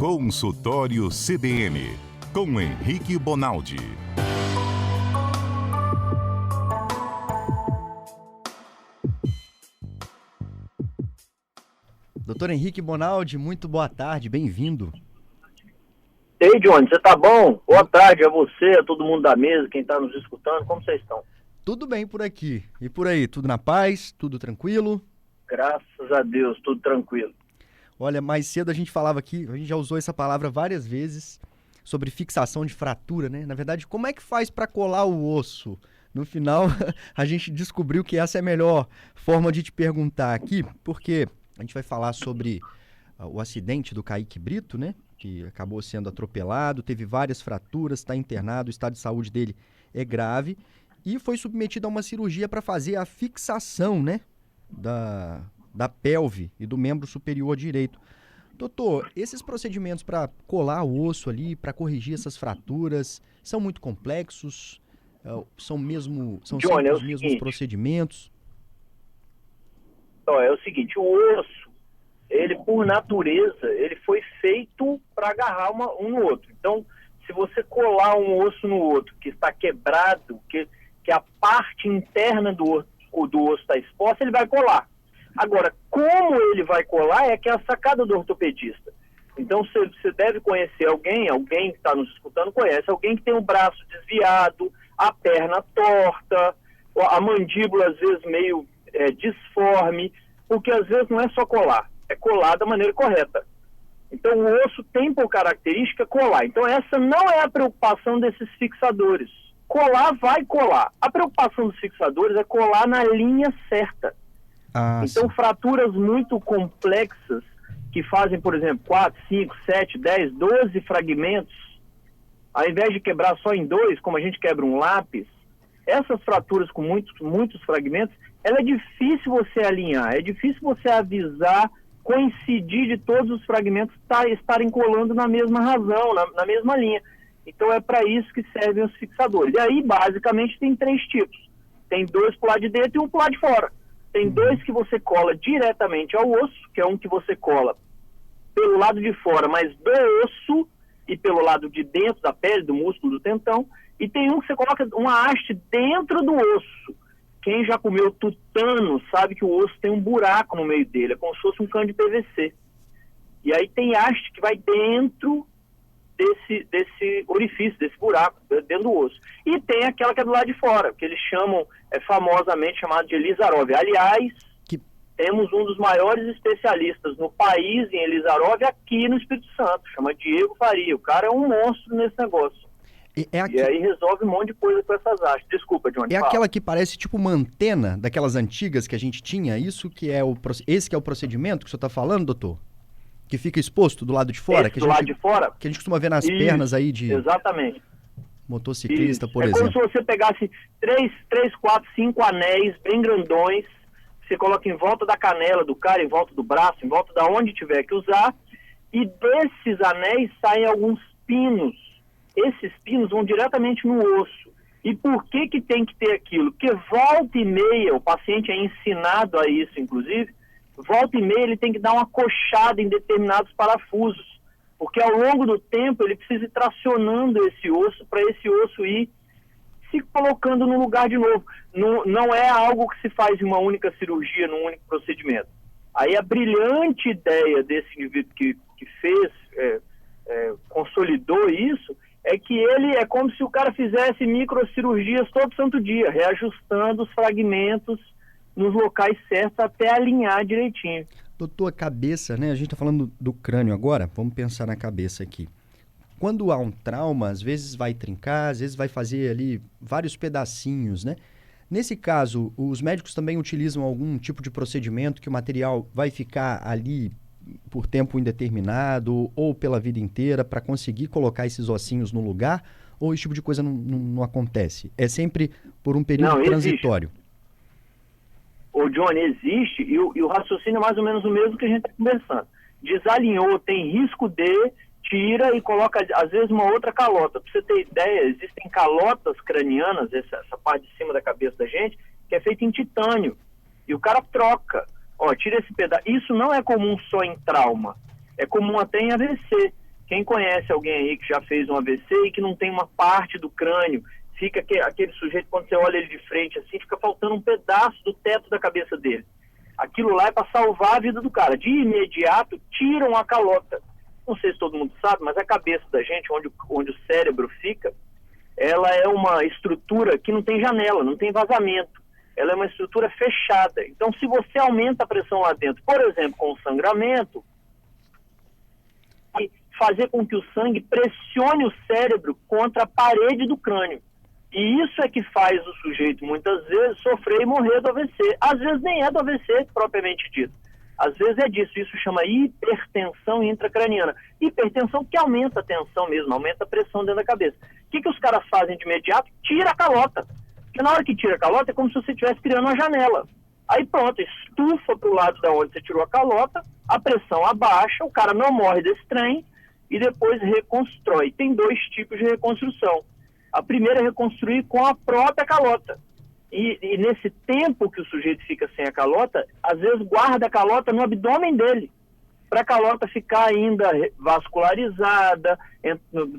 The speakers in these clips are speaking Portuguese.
Consultório CBN, com Henrique Bonaldi. Doutor Henrique Bonaldi, muito boa tarde, bem-vindo. Ei, Johnny, você tá bom? Boa tarde a você, a todo mundo da mesa, quem tá nos escutando, como vocês estão? Tudo bem por aqui. E por aí, tudo na paz, tudo tranquilo? Graças a Deus, tudo tranquilo. Olha, mais cedo a gente falava aqui, a gente já usou essa palavra várias vezes, sobre fixação de fratura, né? Na verdade, como é que faz para colar o osso? No final, a gente descobriu que essa é a melhor forma de te perguntar aqui, porque a gente vai falar sobre o acidente do Kaique Brito, né? Que acabou sendo atropelado, teve várias fraturas, está internado, o estado de saúde dele é grave e foi submetido a uma cirurgia para fazer a fixação, né? Da pelve e do membro superior direito. Doutor, esses procedimentos para colar o osso ali, para corrigir essas fraturas, são muito complexos? São Johnny, sempre os mesmos procedimentos? É o seguinte, o osso, ele por natureza, ele foi feito para agarrar um no outro. Então, se você colar um osso no outro que está quebrado, que a parte interna do osso está exposta, ele vai colar. Agora, como ele vai colar é que é a sacada do ortopedista. Então, você deve conhecer alguém que está nos escutando conhece, alguém que tem o braço desviado, a perna torta, a mandíbula às vezes meio disforme, porque às vezes não é só colar, é colar da maneira correta. Então, o osso tem por característica colar. Então, essa não é a preocupação desses fixadores. Colar vai colar. A preocupação dos fixadores é colar na linha certa. Então, fraturas muito complexas, que fazem, por exemplo, 4, 5, 7, 10, 12 fragmentos, ao invés de quebrar só em 2, como a gente quebra um lápis, essas fraturas com muitos fragmentos, ela é difícil você alinhar, é difícil você avisar, coincidir de todos os fragmentos estarem colando na mesma razão, na mesma linha. Então, é para isso que servem os fixadores. E aí, basicamente, tem 3 tipos. Tem 2 para o lado de dentro e um para o lado de fora. Tem 2 que você cola diretamente ao osso, que é um que você cola pelo lado de fora, mas do osso, e pelo lado de dentro da pele, do músculo, do tendão. E tem um que você coloca uma haste dentro do osso. Quem já comeu tutano sabe que o osso tem um buraco no meio dele, é como se fosse um cano de PVC. E aí tem haste que vai dentro desse orifício, desse buraco, dentro do osso. E tem aquela que é do lado de fora, que eles chamam, famosamente chamado de Elizarov. Aliás, temos um dos maiores especialistas no país em Elizarov aqui no Espírito Santo, chama Diego Faria. O cara é um monstro nesse negócio. E aí resolve um monte de coisa com essas hastes. Desculpa, Johnny. Aquela que parece tipo uma antena daquelas antigas que a gente tinha, esse que é o procedimento que o senhor está falando, doutor? Que fica exposto do lado de fora? Lado de fora? Que a gente costuma ver nas pernas aí de exatamente. Motociclista, por exemplo. É como se você pegasse 3, 4, 5 anéis bem grandões, você coloca em volta da canela do cara, em volta do braço, em volta da onde tiver que usar, e desses anéis saem alguns pinos. Esses pinos vão diretamente no osso. E por que tem que ter aquilo? Porque volta e meia, o paciente é ensinado a isso, inclusive, volta e meia ele tem que dar uma coxada em determinados parafusos, porque ao longo do tempo ele precisa ir tracionando esse osso para esse osso ir se colocando no lugar de novo. Não é algo que se faz em uma única cirurgia, num único procedimento. Aí a brilhante ideia desse indivíduo que fez, consolidou isso, é que ele é como se o cara fizesse microcirurgias todo santo dia, reajustando os fragmentos nos locais certos até alinhar direitinho. Doutor, a cabeça, né? A gente está falando do crânio agora, vamos pensar na cabeça aqui. Quando há um trauma, às vezes vai trincar, às vezes vai fazer ali vários pedacinhos, né? Nesse caso, os médicos também utilizam algum tipo de procedimento que o material vai ficar ali por tempo indeterminado ou pela vida inteira para conseguir colocar esses ossinhos no lugar? Ou esse tipo de coisa não acontece? É sempre por um período transitório? Ô, Johnny, existe, e o raciocínio é mais ou menos o mesmo que a gente está conversando. Desalinhou, tem risco de, tira e coloca, às vezes, uma outra calota. Para você ter ideia, existem calotas cranianas, essa parte de cima da cabeça da gente, que é feita em titânio. E o cara troca. Tira esse pedaço. Isso não é comum só em trauma. É comum até em AVC. Quem conhece alguém aí que já fez um AVC e que não tem uma parte do crânio, fica aquele sujeito, quando você olha ele de frente assim, fica faltando um pedaço do teto da cabeça dele. Aquilo lá é para salvar a vida do cara. De imediato, tiram a calota. Não sei se todo mundo sabe, mas a cabeça da gente, onde o cérebro fica, ela é uma estrutura que não tem janela, não tem vazamento. Ela é uma estrutura fechada. Então, se você aumenta a pressão lá dentro, por exemplo, com o sangramento, e fazer com que o sangue pressione o cérebro contra a parede do crânio. E isso é que faz o sujeito, muitas vezes, sofrer e morrer do AVC. Às vezes nem é do AVC, propriamente dito. Às vezes é disso. Isso chama hipertensão intracraniana. Hipertensão que aumenta a tensão mesmo, aumenta a pressão dentro da cabeça. O que os caras fazem de imediato? Tira a calota. Porque na hora que tira a calota é como se você estivesse criando uma janela. Aí pronto, estufa para o lado da onde você tirou a calota, a pressão abaixa, o cara não morre desse trem e depois reconstrói. Tem 2 tipos de reconstrução. A primeira é reconstruir com a própria calota. E nesse tempo que o sujeito fica sem a calota, às vezes guarda a calota no abdômen dele, para a calota ficar ainda vascularizada,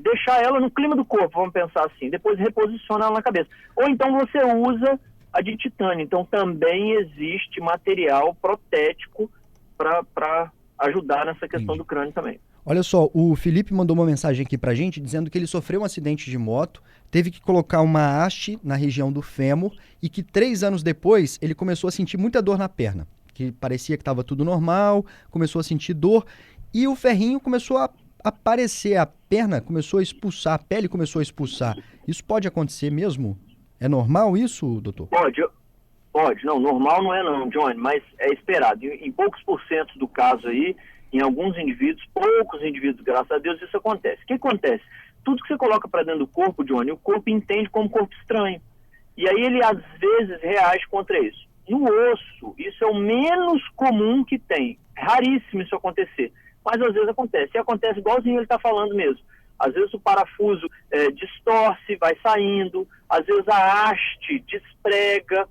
deixar ela no clima do corpo, vamos pensar assim. Depois reposiciona ela na cabeça. Ou então você usa a de titânio. Então também existe material protético para ajudar nessa questão do crânio também. Olha só, o Felipe mandou uma mensagem aqui pra gente dizendo que ele sofreu um acidente de moto, teve que colocar uma haste na região do fêmur e que 3 anos depois ele começou a sentir muita dor na perna, que parecia que estava tudo normal, começou a sentir dor e o ferrinho começou a aparecer, a perna começou a expulsar, a pele começou a expulsar. Isso pode acontecer mesmo? É normal isso, doutor? Pode. Não, normal não é não, Johnny, mas é esperado. Em poucos % do caso aí, em alguns indivíduos, poucos indivíduos, graças a Deus, isso acontece. O que acontece? Tudo que você coloca para dentro do corpo, Johnny, o corpo entende como corpo estranho. E aí ele, às vezes, reage contra isso. No osso, isso é o menos comum que tem. É raríssimo isso acontecer. Mas, às vezes, acontece. E acontece igualzinho ele está falando mesmo. Às vezes, o parafuso distorce, vai saindo. Às vezes, a haste desprega.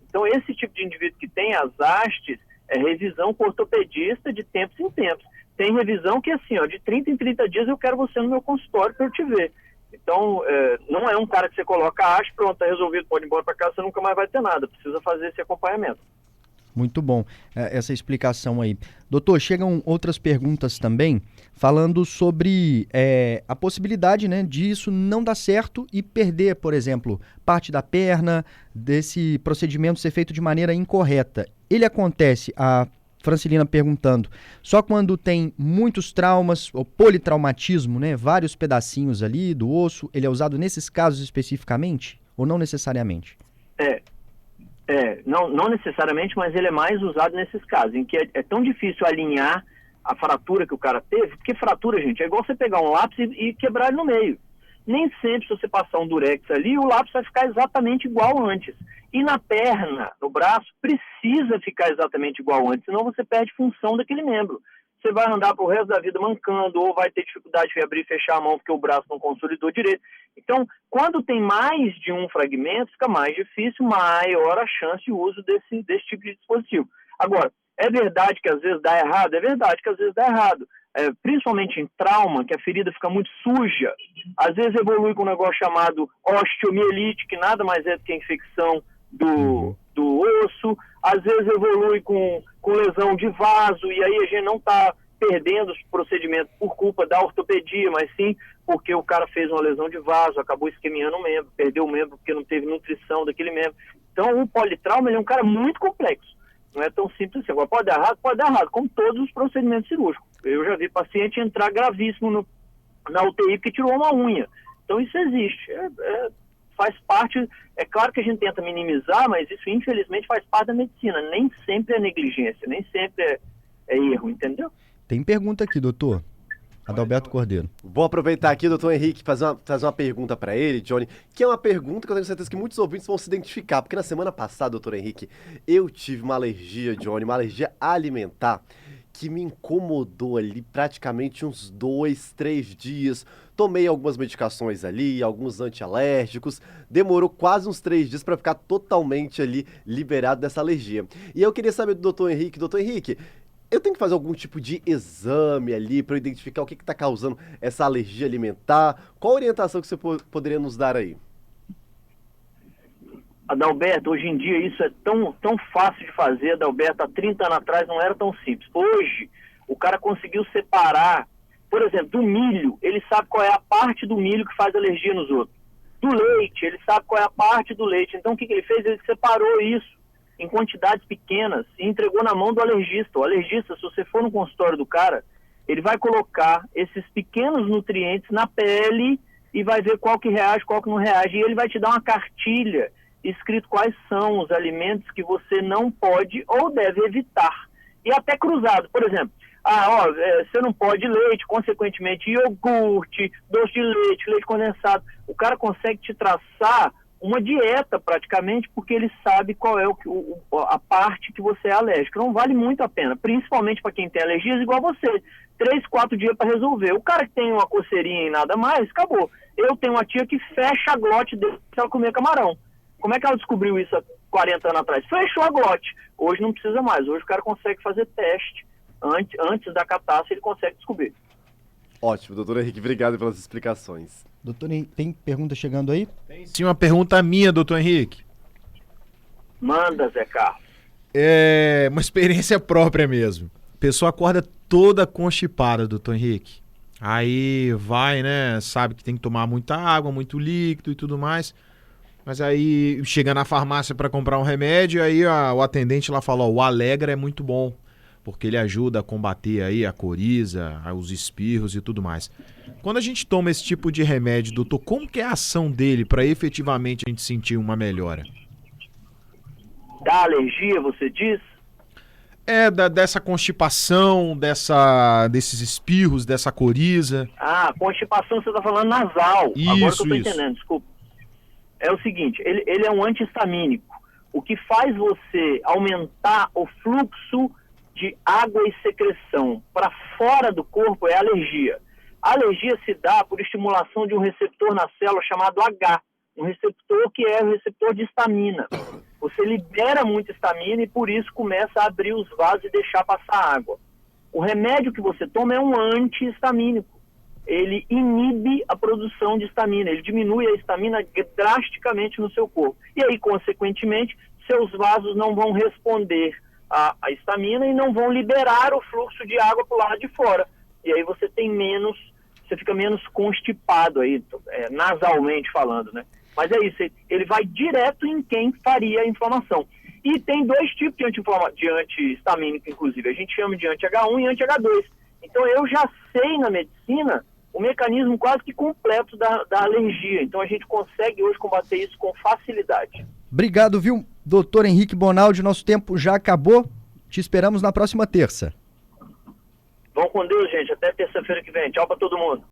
Então, esse tipo de indivíduo que tem as hastes, é revisão com ortopedista de tempos em tempos. Tem revisão que, assim, de 30 em 30 dias eu quero você no meu consultório para eu te ver. Então, não é um cara que você coloca a haste, pronto, tá resolvido, pode ir embora para casa, você nunca mais vai ter nada. Precisa fazer esse acompanhamento. Muito bom essa explicação aí. Doutor, chegam outras perguntas também, falando sobre a possibilidade, né, disso não dar certo e perder, por exemplo, parte da perna, desse procedimento ser feito de maneira incorreta. Ele acontece, a Francilina perguntando, só quando tem muitos traumas, ou politraumatismo, né, vários pedacinhos ali do osso, ele é usado nesses casos especificamente ou não necessariamente? Não necessariamente, mas ele é mais usado nesses casos, em que é tão difícil alinhar a fratura que o cara teve, porque fratura, gente, é igual você pegar um lápis e quebrar ele no meio. Nem sempre, se você passar um durex ali, o lápis vai ficar exatamente igual antes. E na perna, no braço, precisa ficar exatamente igual antes, senão você perde função daquele membro. Você vai andar pro resto da vida mancando, ou vai ter dificuldade de abrir e fechar a mão porque o braço não consolidou direito. Então, quando tem mais de um fragmento, fica mais difícil, maior a chance de uso desse tipo de dispositivo. Agora, é verdade que às vezes dá errado? É verdade que às vezes dá errado. Principalmente em trauma, que a ferida fica muito suja, às vezes evolui com um negócio chamado osteomielite, que nada mais é do que a infecção do osso, às vezes evolui com lesão de vaso, e aí a gente não está perdendo os procedimentos por culpa da ortopedia, mas sim porque o cara fez uma lesão de vaso, acabou isquemiando o membro, perdeu o membro porque não teve nutrição daquele membro. Então o politrauma ele é um cara muito complexo, não é tão simples assim. Agora pode dar errado, como todos os procedimentos cirúrgicos. Eu já vi paciente entrar gravíssimo na UTI porque tirou uma unha. Então isso existe, faz parte, é claro que a gente tenta minimizar, mas isso infelizmente faz parte da medicina, nem sempre é negligência, nem sempre é erro, entendeu? Tem pergunta aqui, doutor. Adalberto Cordeiro. Vou aproveitar aqui, doutor Henrique, fazer uma pergunta para ele, Johnny, que é uma pergunta que eu tenho certeza que muitos ouvintes vão se identificar, porque na semana passada, doutor Henrique, eu tive uma alergia, Johnny, uma alergia alimentar, que me incomodou ali praticamente uns 2, 3 dias. Tomei algumas medicações ali, alguns antialérgicos. Demorou quase uns 3 dias para ficar totalmente ali liberado dessa alergia. E eu queria saber do doutor Henrique, Eu tenho que fazer algum tipo de exame ali para identificar o que está causando essa alergia alimentar? Qual a orientação que você poderia nos dar aí? Adalberto, hoje em dia isso é tão fácil de fazer, Adalberto. Há 30 anos atrás não era tão simples. Hoje, o cara conseguiu separar, por exemplo, do milho, ele sabe qual é a parte do milho que faz alergia nos outros. Do leite, ele sabe qual é a parte do leite. Então, o que ele fez? Ele separou isso em quantidades pequenas e entregou na mão do alergista. O alergista, se você for no consultório do cara, ele vai colocar esses pequenos nutrientes na pele e vai ver qual que reage, qual que não reage. E ele vai te dar uma cartilha escrito quais são os alimentos que você não pode ou deve evitar. E até cruzado. Por exemplo, você não pode leite, consequentemente iogurte, doce de leite, leite condensado. O cara consegue te traçar uma dieta praticamente, porque ele sabe qual é a parte que você é alérgico. Não vale muito a pena, principalmente para quem tem alergias igual você. 3, 4 dias para resolver. O cara que tem uma coceirinha e nada mais, acabou. Eu tenho uma tia que fecha a glote dele se ela comer camarão. Como é que ela descobriu isso há 40 anos atrás? Fechou a glote. Hoje não precisa mais. Hoje o cara consegue fazer teste. Antes da catástrofe ele consegue descobrir. Ótimo, doutor Henrique, obrigado pelas explicações. Doutor, tem pergunta chegando aí? Tem sim, uma pergunta minha, doutor Henrique. Manda, Zé Carlos. É uma experiência própria mesmo. A pessoa acorda toda constipada, doutor Henrique. Aí vai, né, sabe que tem que tomar muita água, muito líquido e tudo mais. Mas aí chega na farmácia para comprar um remédio, aí o atendente lá fala, o Alegra é muito bom, porque ele ajuda a combater aí a coriza, os espirros e tudo mais. Quando a gente toma esse tipo de remédio, doutor, como que é a ação dele para efetivamente a gente sentir uma melhora? Da alergia, você diz? Dessa constipação, desses espirros, dessa coriza. Constipação você está falando nasal. Agora que eu estou Isso. entendendo, desculpa. É o seguinte, ele é um anti-histamínico. O que faz você aumentar o fluxo de água e secreção para fora do corpo é a alergia. A alergia se dá por estimulação de um receptor na célula chamado H, um receptor que é o receptor de histamina. Você libera muita histamina e por isso começa a abrir os vasos e deixar passar água. O remédio que você toma é um anti-histamínico. Ele inibe a produção de histamina, ele diminui a histamina drasticamente no seu corpo. E aí, consequentemente, seus vasos não vão responder à histamina e não vão liberar o fluxo de água para o lado de fora. E aí você fica menos constipado aí, nasalmente falando, né? Mas é isso, ele vai direto em quem faria a inflamação. E tem 2 tipos de anti-histamínico, inclusive. A gente chama de anti-H1 e anti-H2. Então eu já sei na medicina o mecanismo quase que completo da alergia. Então a gente consegue hoje combater isso com facilidade. Obrigado, viu, doutor Henrique Bonaldi? Nosso tempo já acabou. Te esperamos na próxima terça. Vão com Deus, gente. Até terça-feira que vem. Tchau para todo mundo.